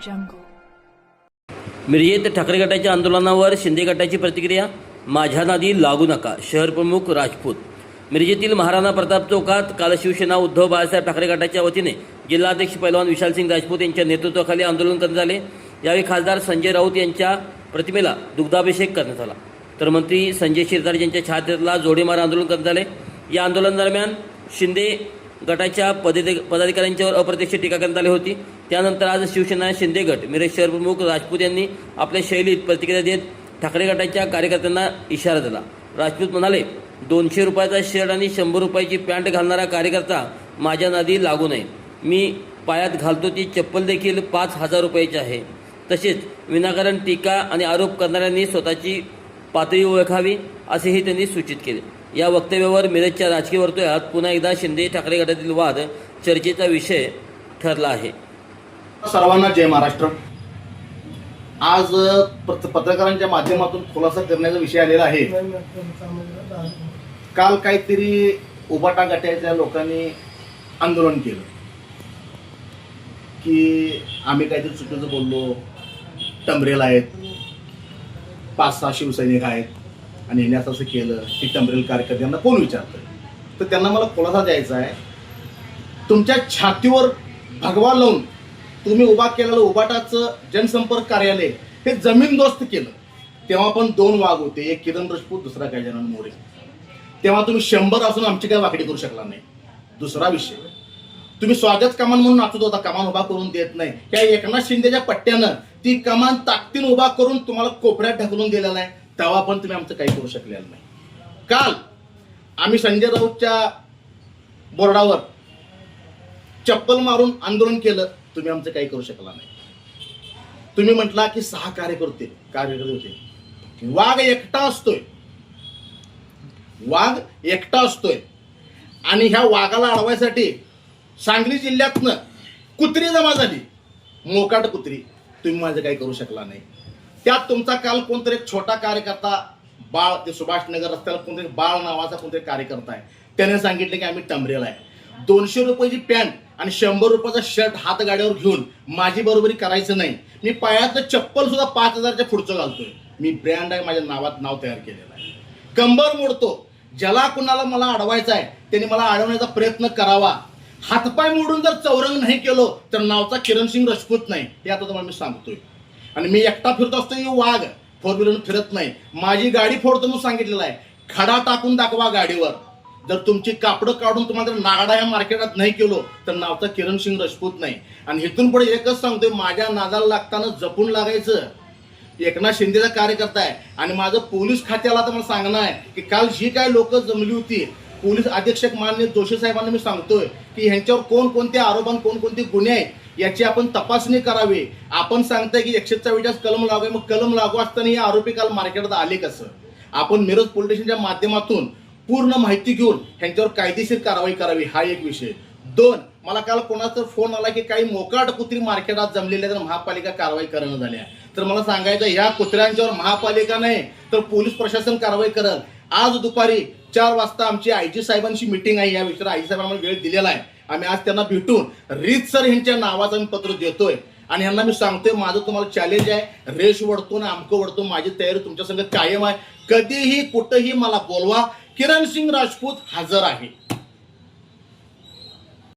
jungle. मिरजेत Thackeray गटाच्या आंदोलनावर शिंदे गटाची प्रतिक्रिया. माझ्या नादी लागू नका, शहर प्रमुख राजपूत. मिरजेतील महाराणा प्रताप चौकात काल शिवसेना उद्धव बाळासाहेब ठाकरे गटाच्या वतीने जिल्हाध्यक्ष पैलवान विशालसिंग राजपूत यांच्या नेतृत्वाखाली आंदोलन करण्यात आले. यावेळी खासदार संजय राऊत यांच्या प्रतिमेला दुग्धाभिषेक करण्यात आला, तर मंत्री संजय शिरसाट यांच्या छायाचित्राला जोडीमार आंदोलन करण्यात आले. या आंदोलनादरम्यान शिंदे गटाच्या पदाधिकाऱ्यांच्यावर अप्रत्यक्ष टीका करण्यात आली होती. त्यानंतर आज शिवसेना शिंदे गट मिरज शहर प्रमुख राजपूत यांनी आपल्या शैलीत प्रतिक्रिया देत ठाकरे गटाच्या कार्यकर्त्यांना इशारा दिला. राजपूत म्हणाले, 200 रुपयाचा शर्ट आणि 100 रुपयाची पॅन्ट घालणारा कार्यकर्ता माझ्या नादी लागू नये. मी पायात घालतो ती चप्पल देखील 5,000 रुपयाची आहे. तसेच विनाकारण टीका आणि आरोप करणाऱ्यांनी स्वतःची पातळी ओळखावी असेही त्यांनी सूचित केले. या वक्तव्यावर मिरजच्या राजकीय वर्तुळात पुन्हा एकदा शिंदे ठाकरे गटातील वाद चर्चेचा विषय ठरला आहे. सर्वांना जय महाराष्ट्र. आज पत्रकारांच्या माध्यमातून खुलासा करण्याचा विषय आलेला आहे. काल काहीतरी उबाटा गटाच्या लोकांनी आंदोलन केलं की आम्ही काहीतरी चुकीचं बोललो, टंबरेल आहेत, 5-6 शिवसैनिक आहेत आणि यांनी असं केलं की टंबरेल कार्यकर्त्यांना कोण विचारतं. तर त्यांना मला खुलासा द्यायचा आहे. तुमच्या छातीवर भगवा लावून तुम्ही उभा केलेलं उबाटाचं जनसंपर्क कार्यालय हे जमीनदोस्त केलं. तेव्हा पण 2 वाघ होते, एक किरण राजपूत, दुसरा गजानन मोरे. तेव्हा तुम्ही 100 असून आमची काय वाकडी करू शकला नाही. दुसरा विषय, तुम्ही स्वागत कमान म्हणून नाचत होता, कमान उभा करून देत नाही. त्या एकनाथ शिंदेच्या पट्ट्यानं ती कमान ताकदीन उभा करून तुम्हाला कोपऱ्यात ढकलून दिलेला आहे. तेव्हा पण तुम्ही आमचं काही करू शकलेलं नाही. काल आम्ही संजय राऊतच्या बोर्डावर चप्पल मारून आंदोलन केलं, तुम्ही आमचं काही करू शकला नाही. तुम्ही म्हटला की 6 कार्यकर्ते होते. वाघ एकटा असतोय आणि ह्या वाघाला अडवायसाठी सांगली जिल्ह्यातनं कुत्री जमा झाली, मोकाट कुत्री. तुम्ही माझं काही करू शकला नाही. त्यात तुमचा काल कोणतरी एक छोटा कार्यकर्ता बाळ, ते सुभाषनगर रस्त्याला कोणतरी बाळ नावाचा कोणतरी कार्यकर्ता आहे, त्याने सांगितलं की आम्ही टंबरेल आहे. 200 रुपयाची पॅन्ट आणि 100 रुपयाचा शर्ट हात गाड्यावर घेऊन माझी बरोबरी करायचं नाही. मी पायातलं चप्पल सुद्धा 5,000च्या पुढचं घालतोय. मी ब्रँड आहे, माझ्या नावात नाव तयार केलेलं आहे. कंबर मोडतो. ज्याला कुणाला मला अडवायचं आहे त्यांनी मला अडवण्याचा प्रयत्न करावा. हातपाय मोडून जर चौरंग नाही केलो तर नावचा किरण सिंग राजपूत नाही, हे आता तुम्हाला मी सांगतोय. आणि मी एकटा फिरतो असतो की वाघ 4 व्हीलर फिरत नाही. माझी गाडी फोडतो म्हणून सांगितलेलं आहे. खडा टाकून दाखवा गाडीवर. जर तुमची कापडं काढून तुम्हाला जर नागडा या मार्केटात नाही केलो तर नावचा किरण सिंग राजपूत नाही. आणि इथून पुढे एकच सांगतोय, माझ्या नादाला लागताना जपून लागायचं. एकनाथ शिंदेचा कार्यकर्ता आहे आणि माझं पोलीस खात्याला तर मला सांगणं आहे की काल जी काय लोक जमली होती, पोलीस अधीक्षक माननीय जोशी साहेबांना मी सांगतोय की ह्यांच्यावर कोणकोणते आरोप आणि कोणकोणते गुन्हे आहेत याची आपण तपासणी करावी. आपण सांगताय की 144 कलम लागू आहे, मग कलम लागू असताना हे आरोपी काल मार्केटात आले कसं? आपण मिरज पोलीस स्टेशनच्या माध्यमातून पूर्ण माहिती घेऊन ह्यांच्यावर कायदेशीर कारवाई करावी, हा एक विषय. 2, मला काल कोणाचा फोन आला की काही मोकाट कुत्री मार्केटात जमलेल्या तर महापालिका कारवाई करणं झाल्या. तर मला सांगायचं, ह्या कुत्र्यांच्यावर महापालिका नाही तर पोलीस प्रशासन कारवाई करल. आज दुपारी 4 वाजता आमची आयजी साहेबांची मीटिंग आहे. या विषयावर आयजी साहेबांना वेळ दिलेला आहे. आम्ही आज त्यांना भेटून रीतसर ह्यांच्या नावाचं मी पत्र देतोय आणि ह्यांना मी सांगतोय, माझं तुम्हाला चॅलेंज आहे. रेष वडतो ना आमकं वडतो, माझी तयारी तुमच्या संग कायम आहे. कधीही कुठंही मला बोलवा. किरण सिंग राजपूत हजर आहे.